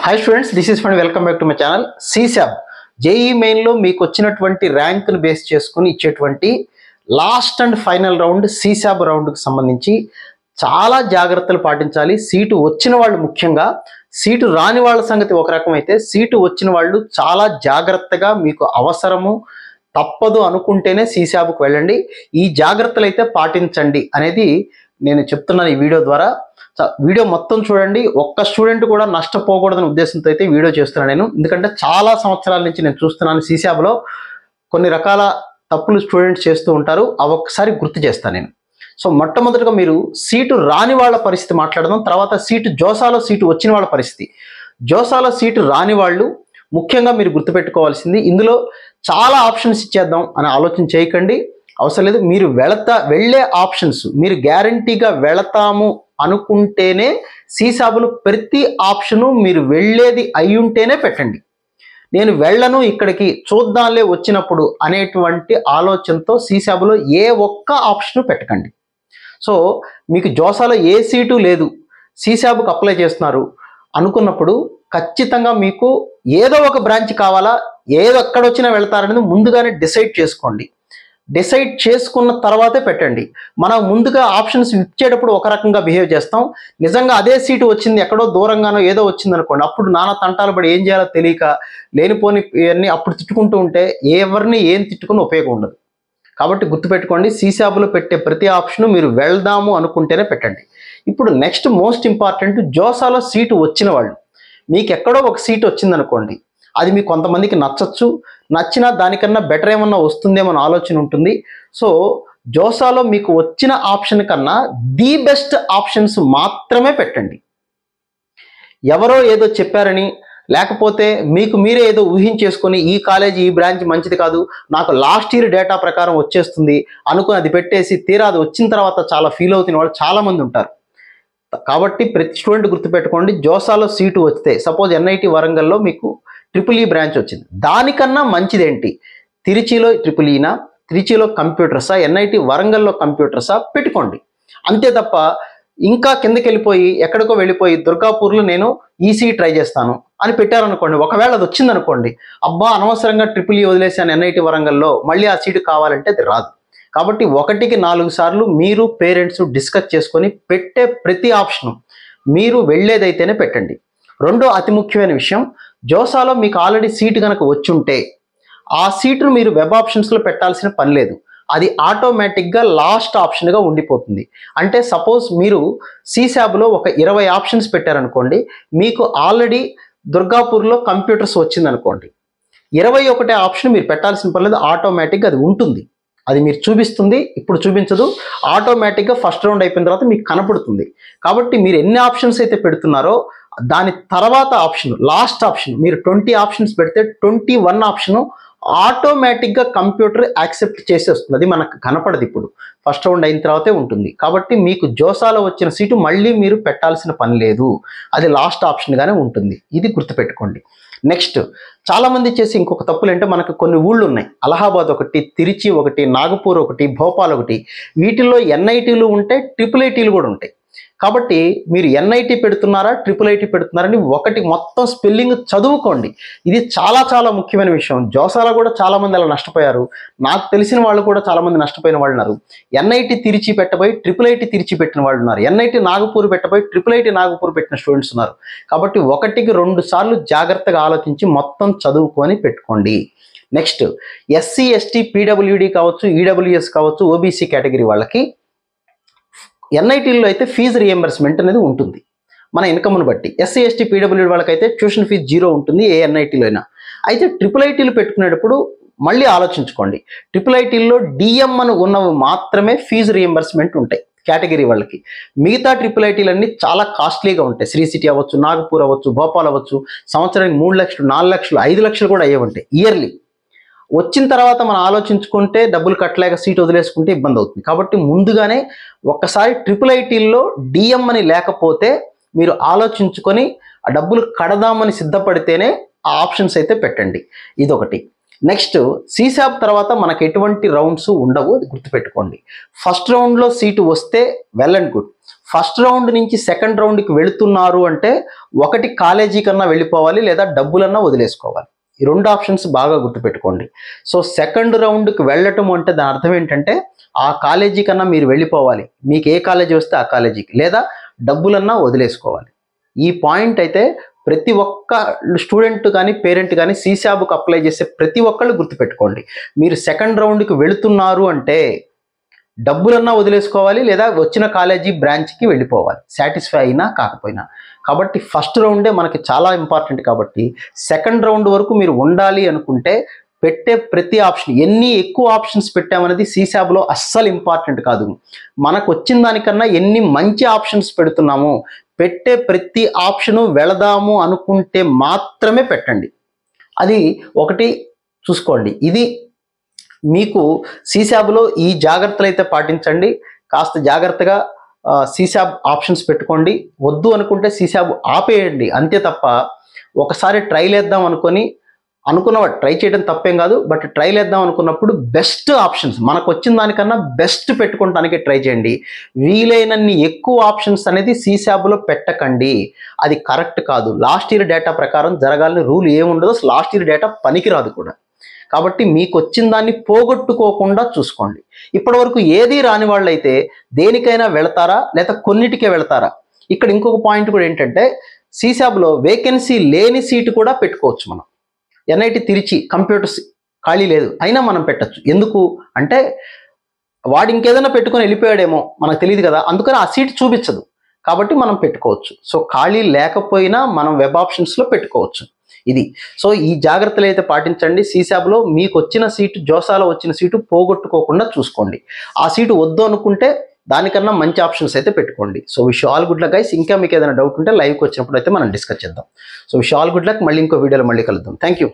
Hi students, this is fund. Welcome back to my channel. CSAB JEE మెయిన్లో మీకు వచ్చినటువంటి ర్యాంకును బేస్ చేసుకుని ఇచ్చేటువంటి last and final round CSAB రౌండ్కి సంబంధించి చాలా జాగ్రత్తలు పాటించాలి. సీటు వచ్చిన వాళ్ళు ముఖ్యంగా, సీటు రాని వాళ్ళ సంగతి ఒక రకం అయితే, సీటు వచ్చిన వాళ్ళు చాలా జాగ్రత్తగా మీకు అవసరము తప్పదు అనుకుంటేనే సిసాబ్కి వెళ్ళండి. ఈ జాగ్రత్తలు అయితే పాటించండి అనేది నేను చెప్తున్నాను ఈ వీడియో ద్వారా. వీడియో మొత్తం చూడండి. ఒక్క స్టూడెంట్ కూడా నష్టపోకూడదనే ఉద్దేశంతో అయితే వీడియో చేస్తున్నాను నేను. ఎందుకంటే చాలా సంవత్సరాల నుంచి నేను చూస్తున్నాను సిసాబ్లో కొన్ని రకాల తప్పులు స్టూడెంట్స్ చేస్తూ ఉంటారు. అవి ఒక్కసారి గుర్తు చేస్తాను నేను. సో మొట్టమొదటిగా మీరు సీటు రాని వాళ్ళ పరిస్థితి మాట్లాడదాం. తర్వాత జోసాలో సీటు వచ్చిన వాళ్ళ పరిస్థితి. జోసాలో సీటు రాని వాళ్ళు ముఖ్యంగా మీరు గుర్తుపెట్టుకోవాల్సింది, ఇందులో చాలా ఆప్షన్స్ ఇచ్చేద్దాం అని ఆలోచన చేయకండి, అవసరం లేదు. మీరు వెళ్ళే ఆప్షన్స్ మీరు గ్యారంటీగా వెళతాము అనుకుంటేనే సిసాబ్లో ప్రతి ఆప్షను మీరు వెళ్ళేది అయి ఉంటేనే పెట్టండి. నేను వెళ్ళను ఇక్కడికి చూద్దాంలే వచ్చినప్పుడు అనేటువంటి ఆలోచనతో సిసాబ్లో ఏ ఒక్క ఆప్షను పెట్టకండి. సో మీకు జోసాలో ఏ సీటు లేదు, సిసాబ్కి అప్లై చేస్తున్నారు అనుకున్నప్పుడు ఖచ్చితంగా మీకు ఏదో ఒక బ్రాంచ్ కావాలా, ఏదో ఎక్కడొచ్చినా వెళ్తారనేది ముందుగానే డిసైడ్ చేసుకోండి. డిసైడ్ చేసుకున్న తర్వాతే పెట్టండి. మనం ముందుగా ఆప్షన్స్ ఇచ్చేటప్పుడు ఒక రకంగా బిహేవ్ చేస్తాం. నిజంగా అదే సీటు వచ్చింది, ఎక్కడో దూరంగానో ఏదో వచ్చింది అనుకోండి, అప్పుడు నానా తంటాలు పడి ఏం చేయాలో తెలియక లేనిపోని ఇవన్నీ అప్పుడు తిట్టుకుంటూ ఉంటే ఎవరిని ఏం తిట్టుకుని ఉపయోగం ఉండదు. కాబట్టి గుర్తుపెట్టుకోండి, సిసాబ్లో పెట్టే ప్రతి ఆప్షను మీరు వెళ్దాము అనుకుంటేనే పెట్టండి. ఇప్పుడు నెక్స్ట్ మోస్ట్ ఇంపార్టెంట్, జోసాలో సీటు వచ్చిన వాళ్ళు. మీకు ఎక్కడో ఒక సీటు వచ్చిందనుకోండి, అది మీకు కొంతమందికి నచ్చచ్చు, నచ్చినా దానికన్నా బెటర్ ఏమన్నా వస్తుందేమో ఆలోచన ఉంటుంది. సో జోసాలో మీకు వచ్చిన ఆప్షన్ కన్నా ది బెస్ట్ ఆప్షన్స్ మాత్రమే పెట్టండి. ఎవరో ఏదో చెప్పారని, లేకపోతే మీకు మీరే ఏదో ఊహించేసుకొని ఈ కాలేజీ ఈ బ్రాంచ్ మంచిది కాదు, నాకు లాస్ట్ ఇయర్ డేటా ప్రకారం వచ్చేస్తుంది అనుకుని అది పెట్టేసి తీరా అది వచ్చిన తర్వాత చాలా ఫీల్ అవుతున్న వాళ్ళు చాలామంది ఉంటారు. కాబట్టి ప్రతి స్టూడెంట్ గుర్తుపెట్టుకోండి, జోసాలో సీటు వస్తే సపోజ్ ఎన్ఐటి వరంగల్లో మీకు ట్రిపుల్ ఈ బ్రాంచ్ వచ్చింది, దానికన్నా మంచిదేంటి తిరుచిలో ట్రిపుల్ ఈనా, తిరుచిలో కంప్యూటర్సా, ఎన్ఐటి వరంగల్లో కంప్యూటర్సా పెట్టుకోండి. అంతే తప్ప ఇంకా కిందకి వెళ్ళిపోయి ఎక్కడికో వెళ్ళిపోయి దుర్గాపూర్లో నేను ఈసీ ట్రై చేస్తాను అని పెట్టారనుకోండి, ఒకవేళ అది వచ్చిందనుకోండి, అబ్బా అనవసరంగా ట్రిపుల్ ఈ వదిలేసాను ఎన్ఐటి వరంగల్లో, మళ్ళీ ఆ సీటు కావాలంటే అది రాదు. కాబట్టి 1కి 4 సార్లు మీరు పేరెంట్స్ డిస్కస్ చేసుకొని పెట్టే ప్రతి ఆప్షను మీరు వెళ్ళేదైతేనే పెట్టండి. రెండో అతి ముఖ్యమైన విషయం, జోసాలో మీకు ఆల్రెడీ సీటు కనుక వచ్చుంటే ఆ సీటును మీరు వెబ్ ఆప్షన్స్లో పెట్టాల్సిన పని లేదు, అది ఆటోమేటిక్గా లాస్ట్ ఆప్షన్గా ఉండిపోతుంది. అంటే సపోజ్ మీరు సిసాబ్లో ఒక 20 ఆప్షన్స్ పెట్టారనుకోండి, మీకు ఆల్రెడీ దుర్గాపూర్లో కంప్యూటర్స్ వచ్చిందనుకోండి, 21 ఆప్షన్ మీరు పెట్టాల్సిన పని లేదు, ఆటోమేటిక్గా అది ఉంటుంది. అది మీరు చూపిస్తుంది, ఇప్పుడు చూపించదు, ఆటోమేటిక్గా ఫస్ట్ రౌండ్ అయిపోయిన తర్వాత మీకు కనపడుతుంది. కాబట్టి మీరు ఎన్ని ఆప్షన్స్ అయితే పెడుతున్నారో దాని తర్వాత ఆప్షన్, లాస్ట్ ఆప్షన్, మీరు 20 ఆప్షన్స్ పెడితే 21 ఆప్షను ఆటోమేటిక్గా కంప్యూటర్ యాక్సెప్ట్ చేసేస్తుంది. అది మనకు కనపడదు, ఇప్పుడు ఫస్ట్ రౌండ్ అయిన తర్వాతే ఉంటుంది. కాబట్టి మీకు జోసాలో వచ్చిన సీటు మళ్ళీ మీరు పెట్టాల్సిన పని లేదు, అది లాస్ట్ ఆప్షన్గానే ఉంటుంది. ఇది గుర్తుపెట్టుకోండి. నెక్స్ట్ చాలామంది చేసి ఇంకొక తప్పులు అంటే, మనకు కొన్ని ఊళ్ళు ఉన్నాయి, అలహాబాద్ ఒకటి, తిరుచి ఒకటి, నాగపూర్ ఒకటి, భోపాల్ ఒకటి, వీటిల్లో ఎన్ఐటీలు ఉంటాయి, ట్రిపుల్ ఐటీలు కూడా ఉంటాయి. కాబట్టి మీరు ఎన్ఐటి పెడుతున్నారా ట్రిపుల్ ఐటీ పెడుతున్నారని ఒకటి మొత్తం స్పెల్లింగ్ చదువుకోండి. ఇది చాలా చాలా ముఖ్యమైన విషయం. జోసాలో కూడా చాలామంది అలా నష్టపోయారు, నాకు తెలిసిన వాళ్ళు కూడా చాలామంది నష్టపోయిన వాళ్ళు ఉన్నారు. ఎన్ఐటి తిరిచి పెట్టబోయి ట్రిపుల్ ఐటీ తిరిచి పెట్టిన వాళ్ళు ఉన్నారు, ఎన్ఐటి నాగపూర్ పెట్టబోయి ట్రిపుల్ ఐటీ నాగపూర్ పెట్టిన స్టూడెంట్స్ ఉన్నారు. కాబట్టి 1కి 2 సార్లు జాగ్రత్తగా ఆలోచించి మొత్తం చదువుకొని పెట్టుకోండి. నెక్స్ట్ ఎస్సీ ఎస్టీ పీడబ్ల్యూడి కావచ్చు, ఈడబ్ల్యూఎస్ కావచ్చు, ఓబీసీ కేటగిరీ వాళ్ళకి ఎన్ఐటీల్లో అయితే ఫీజు రియంబర్స్మెంట్ అనేది ఉంటుంది మన ఇన్కమ్ను బట్టి. ఎస్సీ ఎస్టీ పీడబ్ల్యూడి వాళ్ళకైతే ట్యూషన్ ఫీజు 0 ఉంటుంది ఏ ఎన్ఐటీలో అయినా. అయితే ట్రిపుల్ ఐటీలు పెట్టుకునేటప్పుడు మళ్ళీ ఆలోచించుకోండి, ట్రిపుల్ ఐటీల్లో డిఎం అని ఉన్నవి మాత్రమే ఫీజు రియంబర్స్మెంట్ ఉంటాయి కేటగిరీ వాళ్ళకి. మిగతా ట్రిపుల్ ఐటీలన్నీ చాలా కాస్ట్లీగా ఉంటాయి. శ్రీ సిటీ అవ్వచ్చు, నాగపూర్ అవ్వచ్చు, భోపాల్ అవ్వచ్చు, సంవత్సరానికి 3 లక్షలు 4 లక్షలు 5 లక్షలు కూడా అయ్యే ఉంటాయి ఇయర్లీ. వచ్చిన తర్వాత మనం ఆలోచించుకుంటే డబ్బులు కట్టలేక సీట్ వదిలేసుకుంటే ఇబ్బంది అవుతుంది. కాబట్టి ముందుగానే ఒక్కసారి ట్రిపుల్ ఐటీల్లో డిఎం అని లేకపోతే మీరు ఆలోచించుకొని ఆ డబ్బులు కడదామని సిద్ధపడితేనే ఆ ఆప్షన్స్ అయితే పెట్టండి. ఇదొకటి. నెక్స్ట్ సిసాబ్ తర్వాత మనకు ఎటువంటి రౌండ్స్ ఉండవు, అది గుర్తుపెట్టుకోండి. ఫస్ట్ రౌండ్లో సీటు వస్తే well and good, first round నుంచి సెకండ్ రౌండ్కి వెళుతున్నారు అంటే ఒకటి కాలేజీ కన్నా వెళ్ళిపోవాలి, లేదా డబ్బులన్నా వదిలేసుకోవాలి. ఈ రెండు ఆప్షన్స్ బాగా గుర్తుపెట్టుకోండి. సో సెకండ్ రౌండ్కి వెళ్ళటం అంటే దాని అర్థం ఏంటంటే ఆ కాలేజీ కన్నా మీరు వెళ్ళిపోవాలి, మీకు ఏ కాలేజీ వస్తే ఆ కాలేజీకి, లేదా డబ్బులన్నా వదిలేసుకోవాలి. ఈ పాయింట్ అయితే ప్రతి ఒక్క స్టూడెంట్ కానీ పేరెంట్ కానీ సీశాబ్కు అప్లై చేసే ప్రతి ఒక్కళ్ళు గుర్తుపెట్టుకోండి. మీరు సెకండ్ రౌండ్కి వెళుతున్నారు అంటే డబ్బులన్నా వదిలేసుకోవాలి, లేదా వచ్చిన కాలేజీ బ్రాంచ్కి వెళ్ళిపోవాలి, సాటిస్ఫై అయినా కాకపోయినా. కాబట్టి ఫస్ట్ రౌండే మనకి చాలా ఇంపార్టెంట్. కాబట్టి సెకండ్ రౌండ్ వరకు మీరు ఉండాలి అనుకుంటే పెట్టే ప్రతి ఆప్షన్, ఎన్ని ఎక్కువ ఆప్షన్స్ పెట్టామనేది సీశాబ్లో అస్సలు ఇంపార్టెంట్ కాదు. మనకు వచ్చిన దానికన్నా ఎన్ని మంచి ఆప్షన్స్ పెడుతున్నాము, పెట్టే ప్రతి ఆప్షను వెళదాము అనుకుంటే మాత్రమే పెట్టండి. అది ఒకటి చూసుకోండి. ఇది మీకు సీశాబ్లో ఈ జాగ్రత్తలు అయితే పాటించండి. కాస్త జాగ్రత్తగా సీశాబ్ ఆప్షన్స్ పెట్టుకోండి. వద్దు అనుకుంటే సీశాబ్ ఆపేయండి అంతే తప్ప, ఒకసారి ట్రైల్ వేద్దాం అనుకున్నవాడు ట్రై చేయడం తప్పేం కాదు. బట్ ట్రైల్ వేద్దాం అనుకున్నప్పుడు బెస్ట్ ఆప్షన్స్, మనకు వచ్చిన దానికన్నా బెస్ట్ పెట్టుకోవడానికి ట్రై చేయండి. వీలైనన్ని ఎక్కువ ఆప్షన్స్ అనేది సీశాబ్లో పెట్టకండి, అది కరెక్ట్ కాదు. లాస్ట్ ఇయర్ డేటా ప్రకారం జరగాలని రూల్ ఏముండదు, లాస్ట్ ఇయర్ డేటా పనికిరాదు కూడా. కాబట్టి మీకు వచ్చిన దాన్ని పోగొట్టుకోకుండా చూసుకోండి. ఇప్పటి వరకు ఏది రాని వాళ్ళైతే దేనికైనా వెళతారా, లేదా కొన్నిటికే వెళతారా? ఇక్కడ ఇంకొక పాయింట్ కూడా ఏంటంటే సీశాబ్లో వేకెన్సీ లేని సీటు కూడా పెట్టుకోవచ్చు. మనం ఎన్ఐటి తిరిచి కంప్యూటర్స్ ఖాళీ లేదు అయినా మనం పెట్టచ్చు. ఎందుకు అంటే వాడు ఇంకేదైనా పెట్టుకొని వెళ్ళిపోయాడేమో మనకు తెలియదు కదా, అందుకని ఆ సీట్ చూపించదు, కాబట్టి మనం పెట్టుకోవచ్చు. సో ఖాళీ లేకపోయినా మనం వెబ్ ఆప్షన్స్లో పెట్టుకోవచ్చు. ఇది సో ఈ జాగ్రత్తలు అయితే పాటించండి. సీశాబ్లో మీకు వచ్చిన సీటు, జోసాలో వచ్చిన సీటు పోగొట్టుకోకుండా చూసుకోండి. ఆ సీటు వద్దు అనుకుంటే దానికన్నా మంచి ఆప్షన్స్ అయితే పెట్టుకోండి. So wish all good luck guys. ఇంకా మీకు ఏదైనా డౌట్ ఉంటే లైవ్కి వచ్చినప్పుడు అయితే మనం డిస్కస్ చేద్దాం. So wish all good luck. మళ్ళీ ఇంకో వీడియోలో మళ్ళీ కలుద్దాం. Thank you.